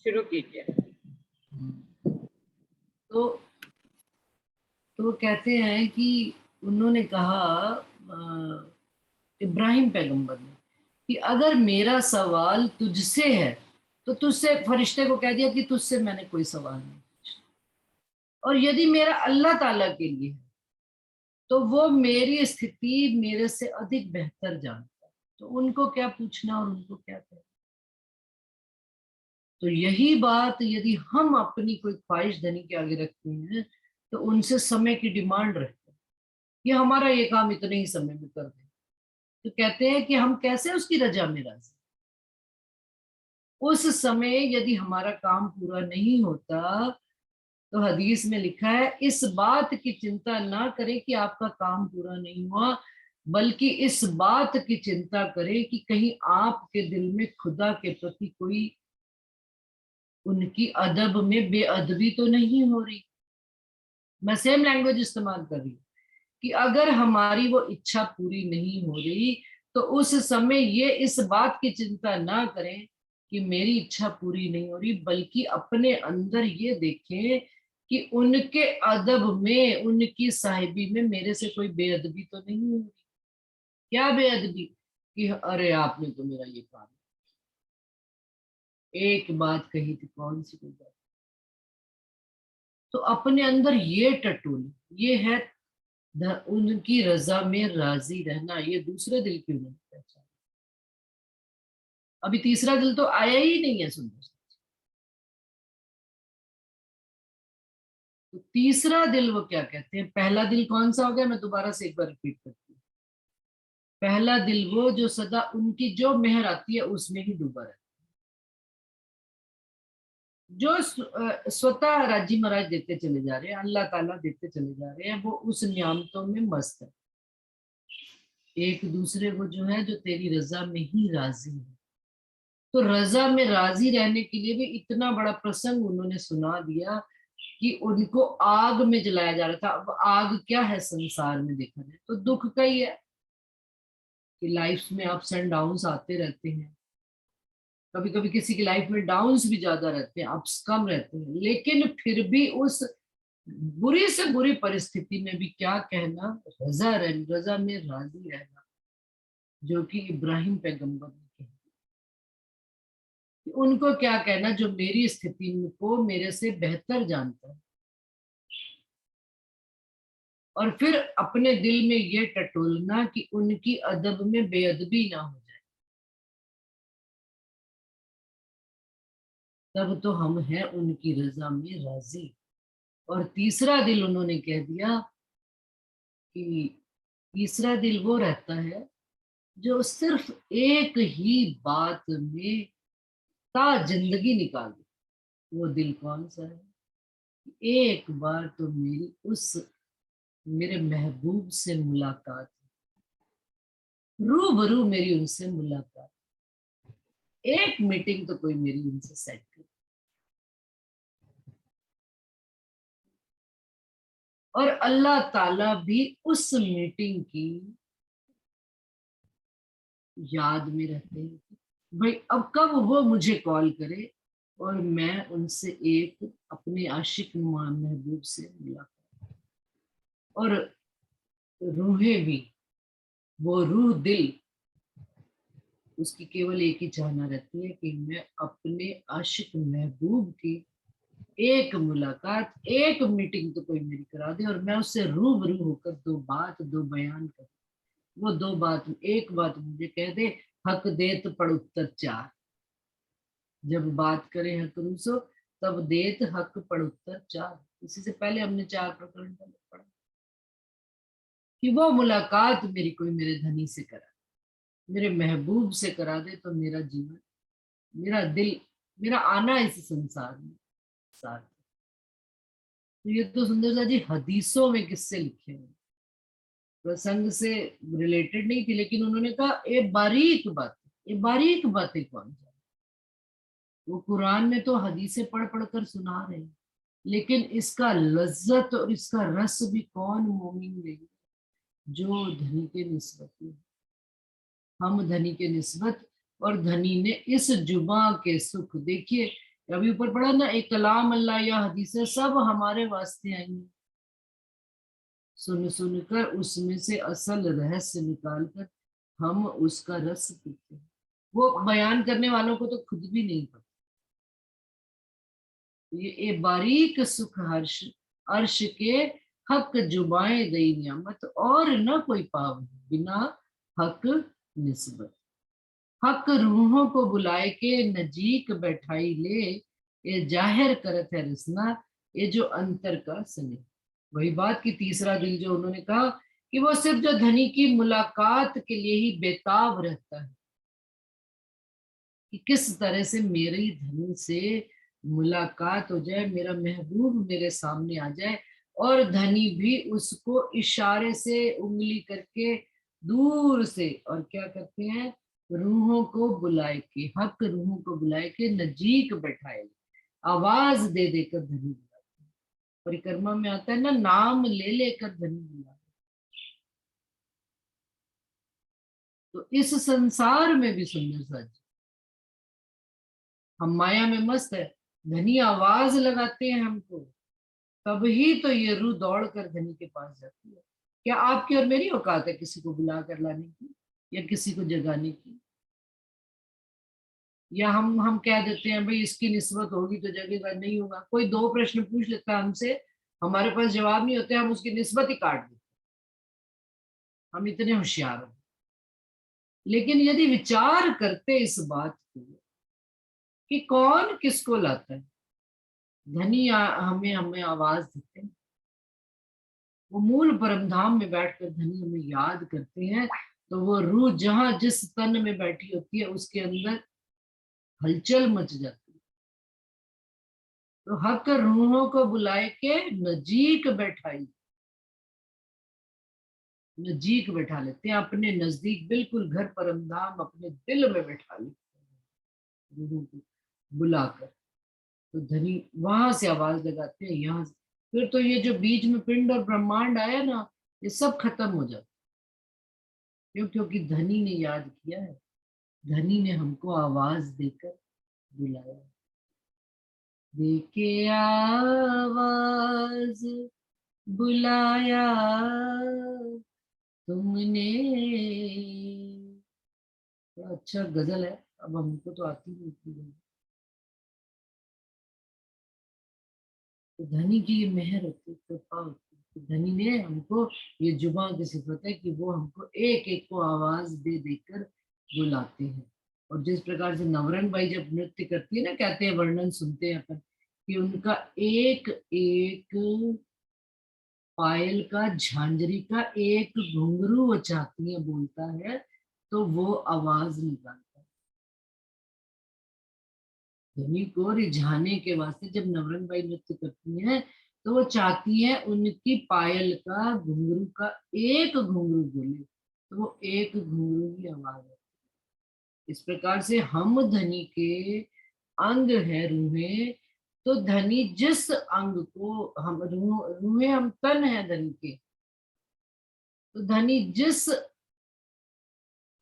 शुरू कीजिए। तो कहते हैं कि उन्होंने कहा इब्राहिम पैगंबर ने कि अगर मेरा सवाल तुझसे है तो तुझसे, फरिश्ते को कह दिया कि तुझसे मैंने कोई सवाल नहीं पूछा, और यदि मेरा अल्लाह ताला के लिए है तो वो मेरी स्थिति मेरे से अधिक बेहतर जानता है, तो उनको क्या पूछना और उनको क्या कहना। तो यही बात यदि हम अपनी कोई ख्वाहिश धनी के आगे रखते हैं तो उनसे समय की डिमांड रखते हैं, ये हमारा ये काम इतने ही समय में कर दे, तो कहते हैं कि हम कैसे उसकी रजा में राजी। उस समय यदि हमारा काम पूरा नहीं होता तो हदीस में लिखा है इस बात की चिंता ना करें कि आपका काम पूरा नहीं हुआ, बल्कि इस बात की चिंता करें कि कहीं आपके दिल में खुदा के प्रति कोई उनकी अदब में बेअदबी तो नहीं हो रही। मैं सेम लैंग्वेज इस्तेमाल कर रही हूँ कि अगर हमारी वो इच्छा पूरी नहीं हो रही तो उस समय ये इस बात की चिंता ना करें कि मेरी इच्छा पूरी नहीं हो रही, बल्कि अपने अंदर ये देखें कि उनके अदब में, उनकी साहिबी में मेरे से कोई बेअदबी तो नहीं हो रही। क्या बेअदबी? कि अरे आपने तो मेरा ये काम, एक बात कही थी, कौन सी कोई बात। तो अपने अंदर ये टटोल, ये है उनकी रजा में राजी रहना। ये दूसरे दिल क्यों नहीं पहचान? अभी तीसरा दिल तो आया ही नहीं है सुंदर। तो तीसरा दिल वो क्या कहते हैं? पहला दिल कौन सा हो गया? मैं दोबारा से एक बार रिपीट करती हूँ। पहला दिल वो जो सदा उनकी जो मेहर आती है उसमें ही डूबा रहता है, जो स्वतः राजी महाराज देते चले जा रहे हैं, अल्लाह ताला देते चले जा रहे हैं, वो उस नियामतों में मस्त है। एक दूसरे को जो है जो तेरी रजा में ही राजी है। तो रजा में राजी रहने के लिए भी इतना बड़ा प्रसंग उन्होंने सुना दिया कि उनको आग में जलाया जा रहा था। अब आग क्या है संसार में देखा जाए तो दुख का ही है कि लाइफ में अप्स एंड डाउन्स आते रहते हैं। कभी कभी किसी की लाइफ में डाउन्स भी ज्यादा रहते हैं, अप्स कम रहते हैं, लेकिन फिर भी उस बुरी से बुरी परिस्थिति में भी क्या कहना? रजा में राजी रहना, जो कि इब्राहिम पैगंबर ने कहा। उनको क्या कहना जो मेरी स्थिति को मेरे से बेहतर जानता है, और फिर अपने दिल में ये टटोलना कि उनकी अदब में बेअदबी ना हो जाए, तब तो हम हैं उनकी रजा में राजी। और तीसरा दिल उन्होंने कह दिया कि तीसरा दिल वो रहता है जो सिर्फ एक ही बात में ता जिंदगी निकाल दे। वो दिल कौन सा है? एक बार तो मेरी उस मेरे महबूब से मुलाकात, रूबरू मेरी उनसे मुलाकात, एक मीटिंग तो कोई मेरी उनसे सेट कर। और अल्लाह ताला भी उस मीटिंग की याद में रहते हैं। भाई अब कब वो मुझे कॉल करे और मैं उनसे एक अपने आशिक महबूब से मिला। और रूहें भी, वो रूह दिल, उसकी केवल एक ही चाहना रहती है कि मैं अपने आशिक महबूब की एक मुलाकात, एक मीटिंग तो कोई मेरी करा दे और मैं उससे रूबरू होकर दो बात, दो बयान कर। वो दो बात, एक बात मुझे कह दे, हक देत पड़ उत्तर चार। जब बात करें हक रूसो तब देत हक पड़ उत्तर चार। इसी से पहले हमने चार प्रकरण पढ़ा कि वो मुलाकात मेरी कोई मेरे धनी से करा, मेरे महबूब से करा दे तो मेरा जीवन, मेरा दिल, मेरा आना इस संसार में साथ। तो ये तो सुंदरता जी हदीसों में किससे लिखे हैं, प्रसंग से रिलेटेड नहीं थी, लेकिन उन्होंने कहा ये बारीक बात, ये बारीक बातें कौन जाने। वो कुरान में तो हदीसें पढ़ पढ़ कर सुना रहे हैं, लेकिन इसका लज्जत और इसका रस भी कौन मोमिन लेगा? जो धनी के निस्बत में, हम धनी के निस्बत, और धनी ने इस जुबा के सुख देखिए। अभी ऊपर पढ़ा ना, एक कलाम अल्लाह या हदीसें सब हमारे वास्ते आई हैं, सुन सुनकर उसमें से असल रहस्य निकालकर हम उसका रस पीते हैं। वो बयान करने वालों को तो खुद भी नहीं पता। ये बारीक सुख हर्ष अर्श के हक जुबाएं दई नियामत, और न कोई पाव बिना हक निस्बत। हक रूहों को बुलाए के नजीक बैठाई ले, ये जाहिर करत है रसना, ये जो अंतर का स्नेह। वही बात की तीसरा दिल जो उन्होंने कहा कि वो सिर्फ जो धनी की मुलाकात के लिए ही बेताब रहता है, कि किस तरह से मेरी धनी से मुलाकात हो जाए, मेरा महबूब मेरे सामने आ जाए, और धनी भी उसको इशारे से उंगली करके दूर से, और क्या करते हैं, रूहों को बुलाए के, हक रूहों को बुलाए के नजीक बैठाए, आवाज दे देकर धनी बुलाते हैं। परिक्रमा में आता है ना, नाम ले लेकर धनी बुलाए। तो इस संसार में भी सुंदर सा जी, हम माया में मस्त है, धनी आवाज लगाते हैं हमको, तभी तो ये रूह दौड़ कर धनी के पास जाती है। क्या आपकी और मेरी औकात है किसी को बुला कर लाने की, या किसी को जगाने की? या हम कह देते हैं भाई इसकी निस्बत होगी तो जगेगा, नहीं होगा। कोई दो प्रश्न पूछ लेता है हमसे, हमारे पास जवाब नहीं होते, हम उसकी निस्बत ही काट देते, हम इतने होशियार हैं। लेकिन यदि विचार करते इस बात को कि कौन किसको लाता है, धनी हमें हमें आवाज देते हैं, वो मूल परमधाम में बैठकर धनी हमें याद करते हैं, तो वो रूह जहां जिस तन में बैठी होती है उसके अंदर हलचल मच जाती है। तो हक रूहों को बुलाए के नजीक बैठाई, नजीक बैठा लेते हैं, अपने नजदीक, बिल्कुल घर परमधाम अपने दिल में बैठा लेते हैं रूहों को बुलाकर। तो धनी वहां से आवाज लगाते हैं, यहाँ से। फिर तो ये जो बीच में पिंड और ब्रह्मांड आया ना, ये सब खत्म हो जाता। क्यों? क्योंकि धनी ने याद किया है, धनी ने हमको आवाज देकर बुलाया, देके आवाज बुलाया तुमने। तो अच्छा गजल है, अब हमको तो आती नहीं थी गजल। तो धनी की ये मेहर होती है, कृपा होती है। तो धनी ने हमको, ये जुबान की सिफत है कि वो हमको एक एक को आवाज दे देकर बुलाते हैं। और जिस प्रकार से नवरंग बाई जब नृत्य करती है ना, कहते हैं, वर्णन सुनते हैं अपन, कि उनका एक एक पायल का, झांझरी का एक घुंघरू वो चाहती है, बोलता है तो वो आवाज निकालता है। धनी को रिझाने के वास्ते जब नवरंग बाई नृत्य करती हैं, तो वो चाहती है उनकी पायल का, घुंघरू का एक घुंघरू बोले, तो वो एक घुंघरू की आवाज है। इस प्रकार से हम धनी के अंग है रूहें। तो धनी जिस अंग को, हम रूहें हम तन है धनी के, तो धनी जिस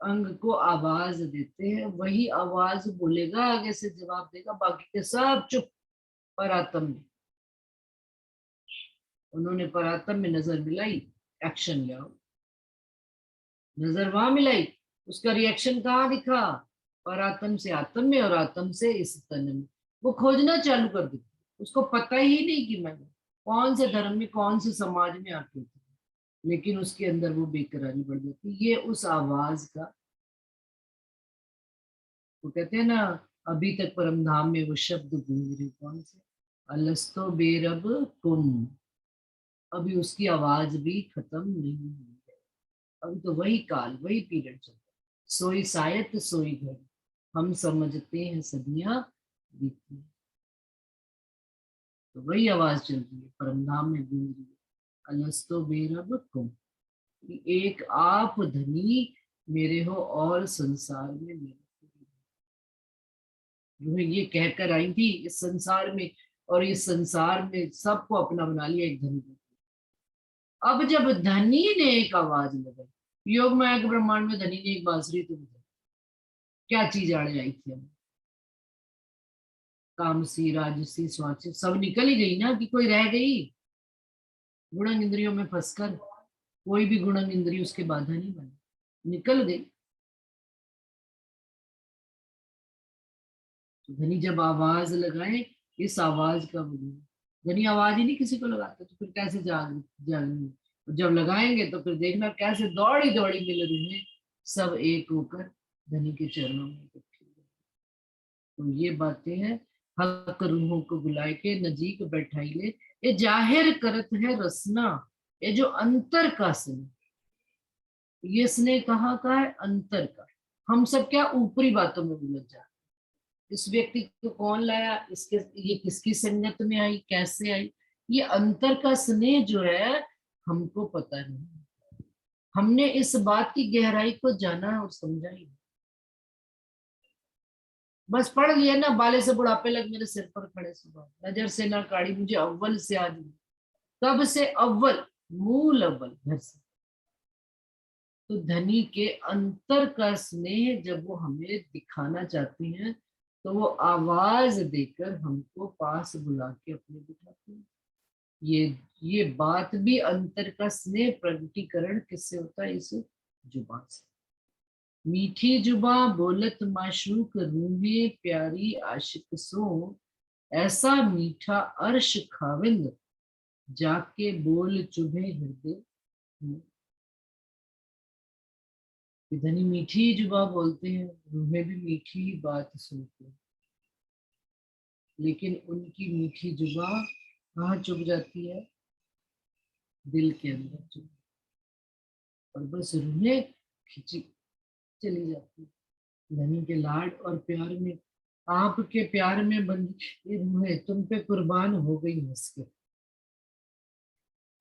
अंग को आवाज देते हैं वही आवाज बोलेगा, आगे से जवाब देगा, बाकी के सब चुप। परातम में, उन्होंने परातम में नजर मिलाई, एक्शन ले आओ। नजर वहां मिलाई, उसका रिएक्शन कहाँ दिखा? परातम से आत्म में, और आत्म से इस तन में। वो खोजना चालू कर देती, उसको पता ही नहीं कि मैं कौन से धर्म में, कौन से समाज में आती थी, लेकिन उसके अंदर वो बेकरारी बढ़ जाती। ये उस आवाज का, वो कहते हैं ना, अभी तक परम धाम में वो शब्द गूंज रहे, कौन से, अलस्तो बेरब कुम। अभी उसकी आवाज भी खत्म नहीं हुई है, अभी तो वही काल, वही पीरियड चल रहा है। सोई सायत सोई घर, हम समझते हैं सदियां बीती। तो वही आवाज चल रही है, परम धाम में गूंज रही है, अलस्तो बेरब कुम, एक आप धनी मेरे हो और संसार में मेरे। जो ये कहकर आई थी इस संसार में, और इस संसार में सबको अपना बना लिया एक धनी को। अब जब धनी ने एक आवाज लगाई, योग माया के ब्रह्मांड में धनी ने एक बांसुरी तो बजाई, क्या चीज आड़े आई थी हमें? तामसी, राजसी, स्वाची सब निकल ही गई ना, कि कोई रह गई गुणन इंद्रियों में फंसकर? कोई भी गुणन इंद्रिय उसके बाधा नहीं बनी, निकल गई। तो धनी जब आवाज लगाए, इस आवाज का बुझे। धनी आवाज ही नहीं किसी को लगाते, तो फिर कैसे जागेंगे? और जब लगाएंगे तो फिर देखना कैसे दौड़ी दौड़ी मिल रही है, सब एक होकर धनी के चरणों में इकट्ठी हुई। तो ये बातें हैं। हक रूहों को बुलाए के नजीक बैठाई ले, ये जाहिर करत है रसना, ये जो अंतर का स्नेह। ये स्नेह कहाँ का है? अंतर का। हम सब क्या ऊपरी बातों में उलझ जाते, इस व्यक्ति को कौन लाया, इसके ये किसकी संगत में आई, कैसे आई। ये अंतर का स्नेह जो है, हमको पता नहीं, हमने इस बात की गहराई को जाना और समझा ही नहीं। बस पढ़ लिया ना, बाले से बुढ़ापे लग मेरे सिर पर खड़े सुबह, नजर से ना काढ़ी मुझे अव्वल से आज भी। कब से अव्वल? मूल अव्वल, घर से। तो धनी के अंतर का स्नेह जब वो हमें दिखाना चाहती हैं, तो वो आवाज देकर हमको पास बुला के अपने बिठाते हैं। ये बात भी अंतर का स्नेह प्रगटीकरण किससे होता है? इस जुबान से। मीठी जुबा बोलत माशूक रूहे प्यारी आशिक सो, ऐसा मीठा अर्श खाविंद जाके बोल चुभे हृदय। धनी मीठी जुबा बोलते हैं, रूहें भी मीठी ही बात सुनते हैं, लेकिन उनकी मीठी जुबा कहाँ चुभ जाती है? दिल के अंदर चुभ, और बस रूहें खिंची चली जाती है। धनी के लाड और प्यार में, आपके प्यार में बंदी ये रूहें तुम पे कुर्बान हो गई हंस के।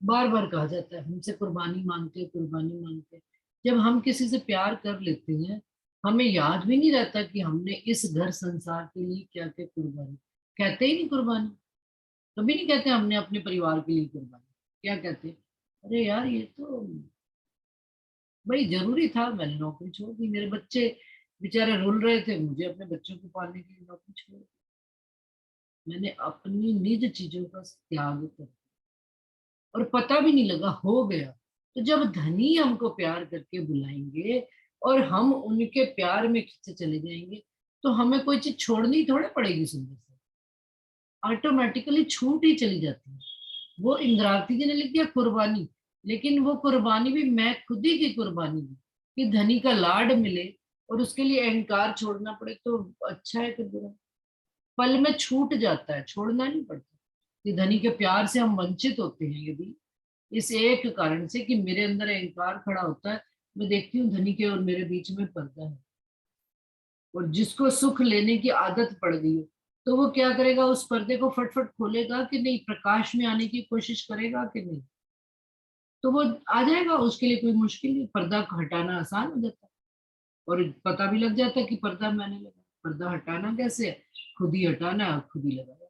बार बार कहा जाता है हमसे कुर्बानी मांगते, कुर्बानी मांगते। जब हम किसी से प्यार कर लेते हैं, हमें याद भी नहीं रहता कि हमने इस घर संसार के लिए क्या क्या कुर्बानी। कहते ही नहीं कुर्बानी, कभी नहीं कहते हमने अपने परिवार के लिए कुर्बानी। क्या कहते? अरे यार ये तो भाई जरूरी था, मैंने नौकरी छोड़ दी, मेरे बच्चे बेचारे रुल रहे थे, मुझे अपने बच्चों को पालने के लिए नौकरी छोड़ दी, मैंने अपनी निज चीजों का त्याग कर, और पता भी नहीं लगा, हो गया। तो जब धनी हमको प्यार करके बुलाएंगे और हम उनके प्यार में खिंचे चले जाएंगे, तो हमें कोई चीज छोड़नी थोड़े पड़ेगी, सुंदर से ऑटोमेटिकली छूट ही चली जाती है। वो इंद्रावती जी ने लिख दिया कुर्बानी, लेकिन वो कुर्बानी भी मैं खुद ही की कुर्बानी भी, कि धनी का लाड मिले और उसके लिए अहंकार छोड़ना पड़े, तो अच्छा है कि बुरा? पल में छूट जाता है, छोड़ना नहीं पड़ता। कि धनी के प्यार से हम वंचित होते हैं यदि, इस एक कारण से कि मेरे अंदर अहंकार खड़ा होता है। मैं देखती हूँ धनी के और मेरे बीच में पर्दा है, और जिसको सुख लेने की आदत पड़ गई है, तो वो क्या करेगा? उस पर्दे को फटफट खोलेगा कि नहीं, प्रकाश में आने की कोशिश करेगा कि नहीं? तो वो आ जाएगा, उसके लिए कोई मुश्किल नहीं, पर्दा को हटाना आसान हो जाता है। और पता भी लग जाता है कि पर्दा मैंने लगा। पर्दा हटाना कैसे है? खुद ही हटाना है, खुद ही लगाया।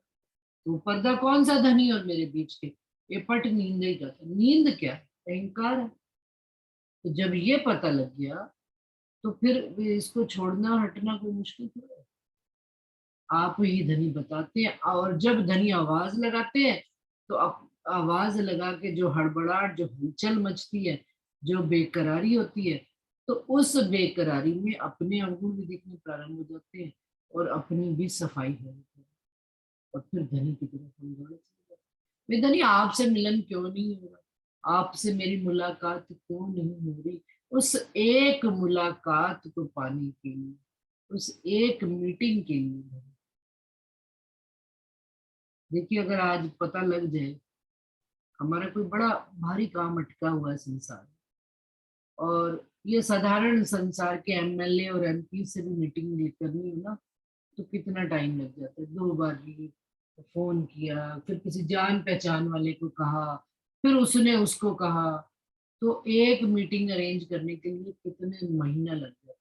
तो पर्दा कौन सा? धनी और मेरे बीच के, ये पट नींद ही का था। नींद क्या है? अहंकार है। तो जब ये पता लग गया, तो फिर इसको छोड़ना हटना कोई मुश्किल थोड़ा है। आप ही धनी बताते हैं, और जब धनी आवाज लगाते हैं, तो आवाज लगा के जो हड़बड़ाहट, जो हलचल मचती है, जो बेकरारी होती है, तो उस बेकरारी में अपने अवगुण भी दिखने प्रारंभ हो जाते हैं, और अपनी भी सफाई हो जाती है। और फिर धनी की तरफ हम दौड़े चले जाते हैं। मैं धनी आपसे मिलन क्यों नहीं हो रहा, आपसे मेरी मुलाकात क्यों नहीं हो रही? उस एक मुलाकात को पाने के लिए, उस एक मीटिंग के लिए। देखिए अगर आज पता लग जाए हमारा कोई बड़ा भारी काम अटका हुआ है संसार में, और ये साधारण संसार के एमएलए और एमपी से भी मीटिंग करनी हो ना, तो कितना टाइम लग जाता है। 2 बार भी फोन किया, फिर किसी जान पहचान वाले को कहा, फिर उसने उसको कहा, तो एक मीटिंग अरेंज करने के लिए कितने महीना लग जाता।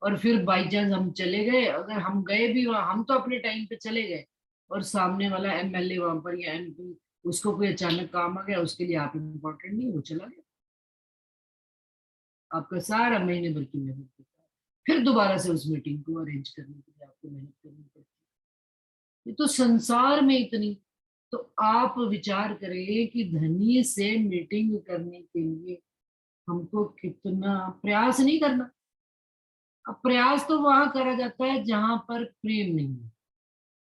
और फिर बाई चांस हम चले गए, अगर हम गए भी वहां, हम तो अपने टाइम पे चले गए, और सामने वाला एमएलए वहां पर या एमपी, उसको कोई अचानक काम आ गया, उसके लिए आप इम्पोर्टेंट नहीं, वो चला गया, आपका सारा महीने भर की मेहनत। फिर दोबारा से उस मीटिंग को अरेंज करने के लिए आपको मेहनत करनी पड़ती है। ये तो संसार में इतनी, तो आप विचार करें कि धनी से मीटिंग करने के लिए हमको कितना प्रयास नहीं करना। अब प्रयास तो वहां करा जाता है जहां पर प्रेम नहीं है,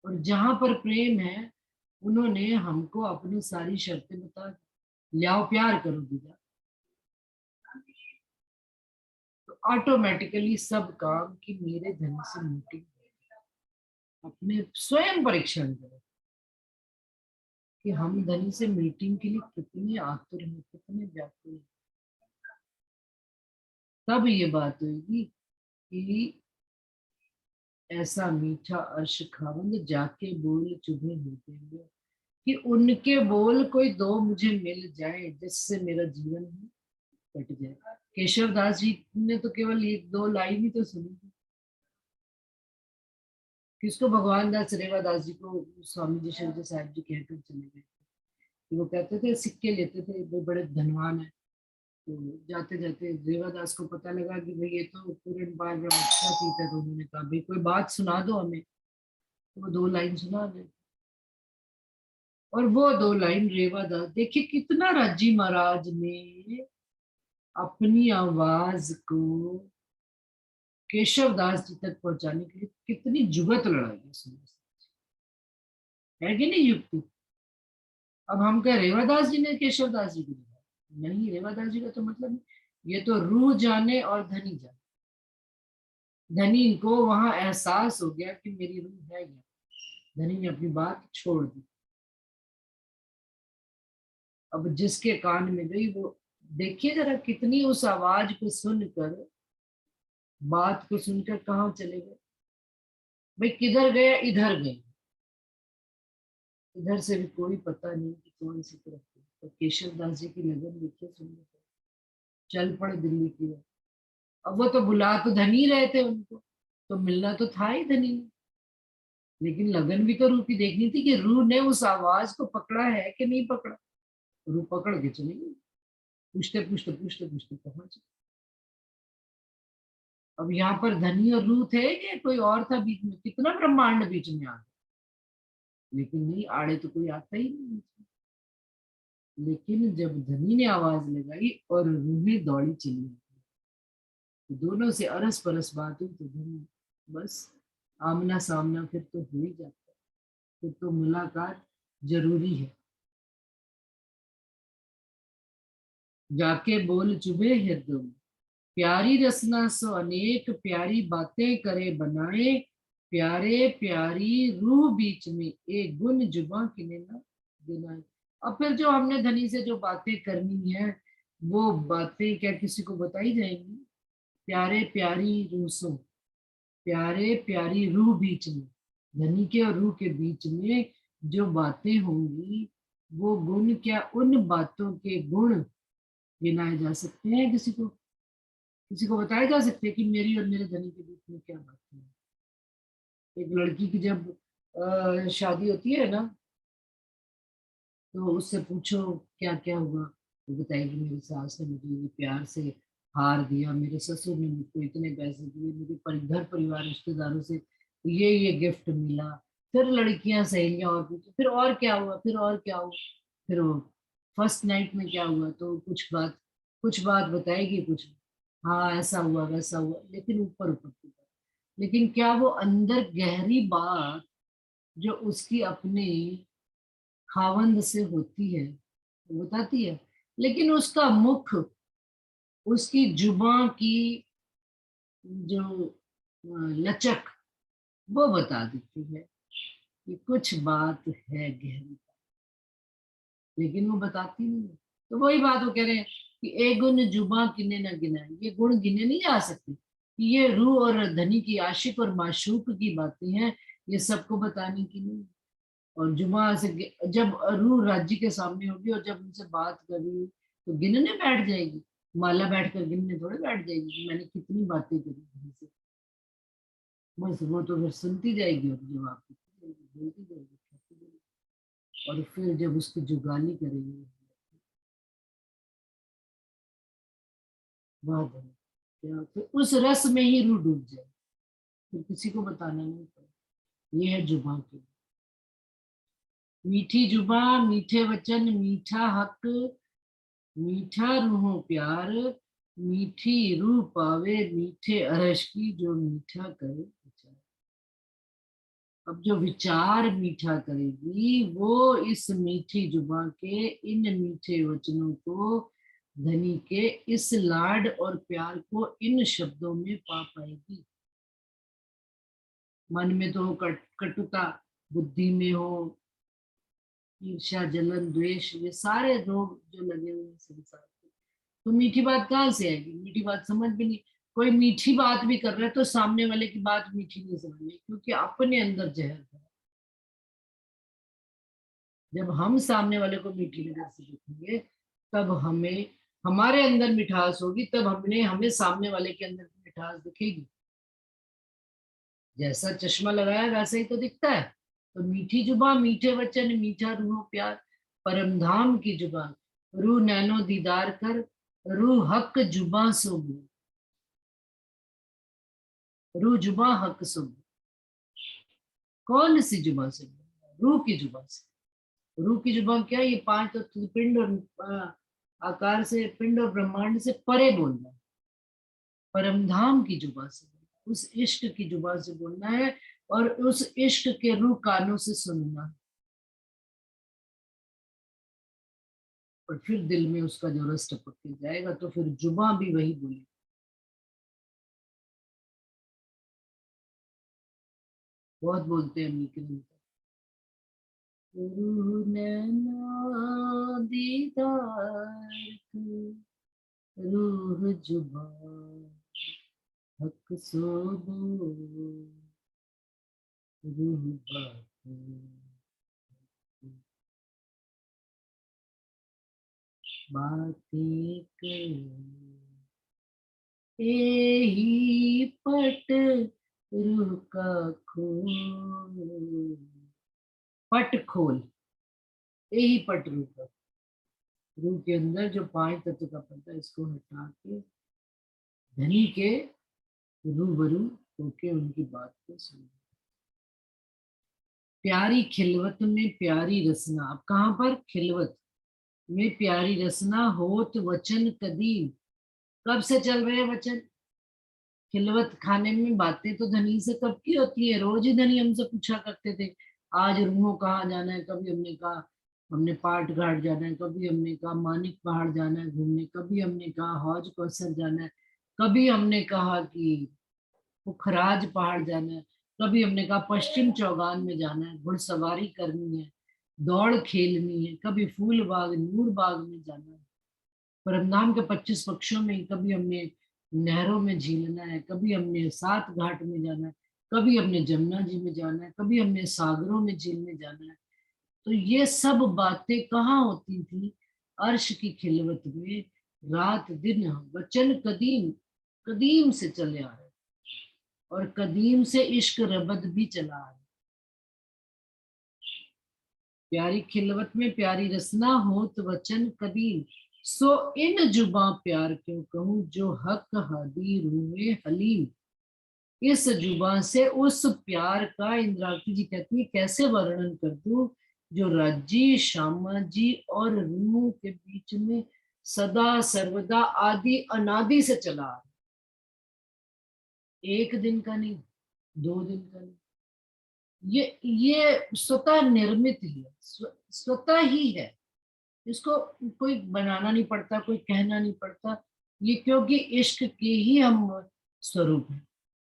और जहां पर प्रेम है उन्होंने हमको अपनी सारी शर्तें बता दी, लियाओ प्यार करो दीदा, तो ऑटोमेटिकली सब काम की मेरे धन से मीटिंग। अपने स्वयं परीक्षण करो कि हम धनी से मीटिंग के लिए कितने आतुर हैं, कितने व्याकुल हैं। तब ये बात होगी कि ऐसा मीठा अर्श खावंद जाके बोल चुभे होते हुए, कि उनके बोल कोई दो मुझे मिल जाए जिससे मेरा जीवन ही कट जाए। केशव दास जी ने तो केवल एक दो लाइन ही तो सुनी थी, किसको भगवान दास रेवादास जी को स्वामी जी शंकर साहब जी कहकर चले गए। वो कहते थे सिक्के लेते थे, वो बड़े धनवान है। तो जाते जाते रेवादास को पता लगा कि भाई ये तो पूर्ण बार अच्छा पीता है, तो उन्होंने कहा भाई कोई बात सुना दो हमें। तो वो दो लाइन सुना दे, और वो दो लाइन रेवादास, देखिए कितना राजी महाराज ने अपनी आवाज को केशव दास जी तक पहुंचाने के लिए कितनी जुगत लड़ाई है है कि नहीं युक्ति। अब हम कह रेवादास जी ने केशव दास जी को लिखा, नहीं, रेवादास जी का तो मतलब नहीं। ये तो रूह जाने और धनी जाने। धनी को वहां एहसास हो गया कि मेरी रूह है यहाँ, धनी ने अपनी बात छोड़ दी। अब जिसके कान में गई वो, देखिए जरा कितनी उस आवाज को सुनकर, बात को सुनकर कहाँ चले गए भाई, किधर गए, इधर गए, इधर से भी कोई पता नहीं कि कौन सी तरफ गए। तो केशव दास जी की लगन देखिए सुनने को, चल पड़े दिल्ली की ओर। अब वो तो बुला तो धनी रहे थे उनको, तो मिलना तो था ही धनी ने, लेकिन लगन भी तो रूह की देखनी थी कि रूह ने उस आवाज को पकड़ा है कि नहीं पकड़ा। रूह पकड़ के चली गई, पूछते पूछते पूछते पूछते पहुंच। अब यहाँ पर धनी और रूह थे कि कोई और था बीच में, कितना ब्रह्मांड बीच में आ गया, लेकिन नहीं, आड़े तो कोई आता ही नहीं बीच में। लेकिन जब धनी ने आवाज लगाई और रूहें दौड़ी चली, तो दोनों से अरस परस बात हुई, तो धनी बस आमना सामना फिर तो हो ही जाता है, फिर तो मुलाकात जरूरी है। जाके बोल चुभे हृदय में, प्यारी रसना सो अनेक प्यारी बातें करे बनाए, प्यारे प्यारी रूह बीच में एक गुण जुबा किने ना गिनाए। अब फिर जो हमने धनी से जो बातें करनी है, वो बातें क्या किसी को बताई जाएंगी। प्यारे प्यारी रूह सो, प्यारे प्यारी रूह बीच में, धनी के और रूह के बीच में जो बातें होंगी, वो गुण क्या उन बातों के गुण गिनाए जा सकते हैं, किसी को बताया जा सकते हैं कि मेरी और मेरे धनी के बीच में क्या बात है। एक लड़की की जब शादी होती है ना, तो उससे पूछो क्या क्या हुआ, वो बताएगी मेरी सास ने मुझे ये प्यार से हार दिया, मेरे ससुर ने मुझको इतने पैसे दिए, मुझे घर परिवार रिश्तेदारों से ये गिफ्ट मिला। फिर लड़कियां सहेलियां और पूछो फिर और क्या हुआ, फिर और क्या हुआ, फिर वो फर्स्ट नाइट में क्या हुआ, तो कुछ बात बताएगी, कुछ हाँ ऐसा हुआ वैसा हुआ, लेकिन ऊपर ऊपर की बात। लेकिन क्या वो अंदर गहरी बात जो उसकी अपने खावंद से होती है वो बताती है। लेकिन उसका मुख, उसकी जुबां की जो लचक, वो बता देती है कि कुछ बात है गहरी, लेकिन वो बताती नहीं है। तो वही बात वो कह रहे हैं कि ए गुण जुबां किने न गिनाए, ये गुण गिने नहीं जा सकते, कि ये रूह और धनी की, आशिक और माशूक की बातें हैं, ये सबको बताने की नहीं। और जुमा से जब रूह राज्य के सामने होगी और जब उनसे बात करी तो गिनने बैठ जाएगी, माला बैठकर गिनने थोड़े बैठ जाएगी कि मैंने कितनी बातें करी उनसे। बस वो तो फिर सुनती जाएगी और जवाब देती जाएगी, बोलती जाएगी, कहती जाएगी। और फिर जब उसकी जुगाली करेगी, वाह क्या फिर उस रस में ही रूह डूब जाए, फिर किसी को बताना नहीं पड़े। ये है जुबान की, मीठी जुबान, मीठे वचन, मीठा हक, मीठा रूहों प्यार, मीठी रूह पावे मीठे अरश की, जो मीठा करे विचार। अब जो विचार मीठा करेगी वो इस मीठी जुबान के इन मीठे वचनों को, धनी के इस लाड और प्यार को इन शब्दों में पा पाएगी। मन में तो कटुता, बुद्धि में हो ईर्ष्या, जलन, द्वेष, ये सारे रोग जो लगे हुए हैं संसार के, तो मीठी बात कहाँ से आएगी? मीठी बात समझ भी नहीं। कोई मीठी बात भी कर रहा है तो सामने वाले की बात मीठी नहीं समझ, क्योंकि अपने अंदर जहर है। जब हम सामने वाले को मीठी नजर से देखेंगे, तब हमें हमारे अंदर मिठास होगी, तब हमें सामने वाले के अंदर की मिठास दिखेगी। जैसा चश्मा लगाया वैसा ही तो दिखता है। तो मीठी जुबान, मीठे वचन, मीठा रूह प्यार, परम धाम की जुबान, रूह नैनो दीदार कर, रूह हक जुबां सो बोल, रूह जुबां हक सो बोल। कौन सी जुबान से बोल? रूह की जुबान से। रूह की जुबान क्या है? ये पांच तत्व पिंड और आकार से, पिंड और ब्रह्मांड से परे बोलना है। परम धाम की जुबान से बोलना, उस इश्क की जुबान से बोलना है, और उस इश्क के रूह कानों से सुनना है। और फिर दिल में उसका जो रस टपक के जाएगा, तो फिर जुबां भी वही बोलेगी। बहुत बोलते हैं लेकिन रूह नैना दीदार कर, रूह जुबां हक सो बोल, रूह बातें कर, यही पट रूह का खोल, पट खोल, यही पट रूह का। रूह के अंदर जो पांच तत्व का पर्दा है, इसको हटा के धनी के रूबरू होके उनकी बात को सुनो। प्यारी खिलवत में प्यारी रसना, अब कहाँ पर? खिलवत में प्यारी रसना, होत वचन कदीम। कब से चल रहे हैं वचन? खिलवत खाने में बातें तो धनी से कब की होती है? रोज ही धनी हमसे पूछा करते थे, आज रूहों कहाँ जाना है। कभी हमने कहा हमने पाट घाट जाना है, कभी हमने कहा मानिक पहाड़ जाना है घूमने, कभी हमने कहा हौज कौसर जाना है, कभी हमने कहा कि पुखराज पहाड़ जाना है, कभी हमने कहा पश्चिम चौगान में जाना है, घुड़सवारी करनी है, दौड़ खेलनी है, कभी फूल बाग नूर बाग में जाना है, परमधाम के 25 पक्षों में, कभी हमने नहरों में झीलना है, कभी हमने सात घाट में जाना है, कभी हमने जमुना जी में जाना है, कभी हमने सागरों में झीलने जाना है। तो ये सब बातें कहाँ होती थी? अर्श की खिलवत में, रात दिन वचन कदीम, कदीम से चले आ रहे, और कदीम से इश्क रबद भी चला आ रहा। प्यारी खिलवत में प्यारी रसना, होत वचन कदीम, सो इन जुबां प्यार क्यों कहूं, जो हक हदी रूए हलीम। इस जुबान से उस प्यार का, इंद्रावती जी कहती है, कैसे वर्णन कर दूं, जो राजी श्यामा जी और रूह के बीच में सदा सर्वदा आदि अनादि से चला आ रहा। एक दिन का नहीं, दो दिन का नहीं, ये स्वतः निर्मित ही है, स्वतः ही है। इसको कोई बनाना नहीं पड़ता, कोई कहना नहीं पड़ता। ये क्योंकि इश्क के ही हम स्वरूप हैं।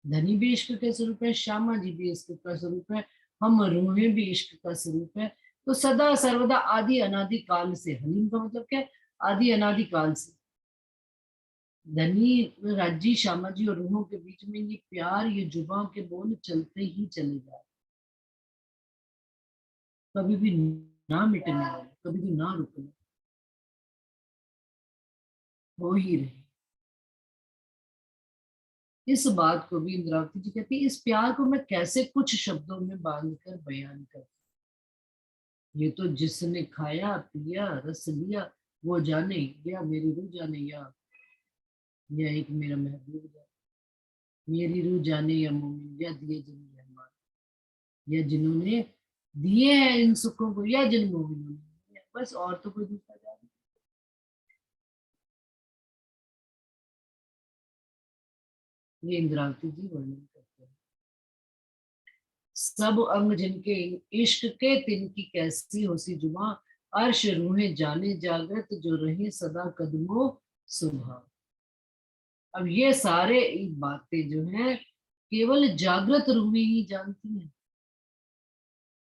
धनी भी इश्क के स्वरूप है, श्यामा जी भी इश्क का स्वरूप है, हम रूहें भी इश्क का स्वरूप है। तो सदा सर्वदा आदि अनादि काल से, हलीम का मतलब क्या है? आदि अनादि काल से। धनी राजी श्यामा जी और रूहों के बीच में ये प्यार, ये जुबां के बोल चलते ही चले जाए, कभी भी ना मिटने वाले, कभी भी ना रुकने, हो ही रहे। इस बात को भी इंद्रावती जी कहती है, इस प्यार को मैं कैसे कुछ शब्दों में बांध कर बयान कर, ये तो जिसने खाया पिया रस लिया, वो जाने या मेरी रूह जाने या। या एक मेरा महबूब जाने, मेरी रूह जाने या मोमिन, या दिए जिन रहमान, या जिन्होंने दिए हैं इन सुखों को, या जिन मोमिनों ने दिए, बस और तो कोई दूसरा जाने। ये इंद्रावती जी वर्णन करते हैं। सब अंग जिनके इश्क के तिनकी कैसी होसी जुमा, अर्श रूहें जाने जागृत जो रहे सदा कदमों सुबह। अब ये सारे बातें जो हैं केवल जागृत रूहें ही जानती हैं,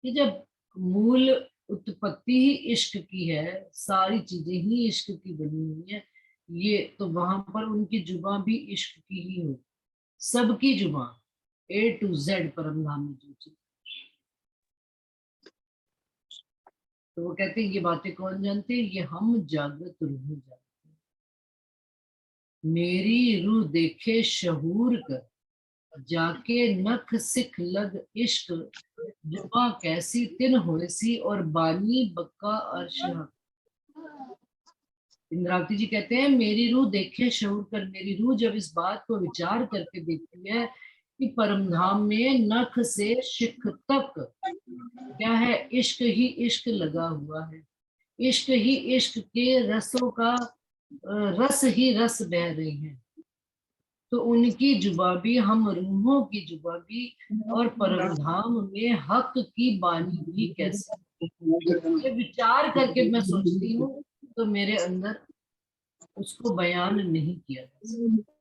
कि जब मूल उत्पत्ति ही इश्क की है, सारी चीजें ही इश्क की बनी हुई है, ये तो वहां पर उनकी जुबान भी इश्क की ही हो, सबकी जुबान A to Z परम धाम में जो चीज। तो वो कहते हैं ये बातें कौन जानते हैं, ये हम जागृत रूह जानते हैं। मेरी रूह देखे शहूर कर, जाके नख सिख लग इश्क, जुबा कैसी तिन होसी और बानी बक्का अर्श हक। इंद्रावती जी कहते हैं मेरी रूह देखे शहूर कर, मेरी रूह जब इस बात को विचार करके देखती है कि परम धाम में नख से शिख तक क्या है, इश्क ही इश्क लगा हुआ है, इश्क ही इश्क के रसों का रस ही रस बह रहे हैं। तो उनकी जुबा भी, हम रूहों की जुबा भी, और परम धाम में हक की बानी भी कैसे। ये विचार करके मैं सोचती हूँ तो मेरे अंदर उसको बयान नहीं किया जा सकता।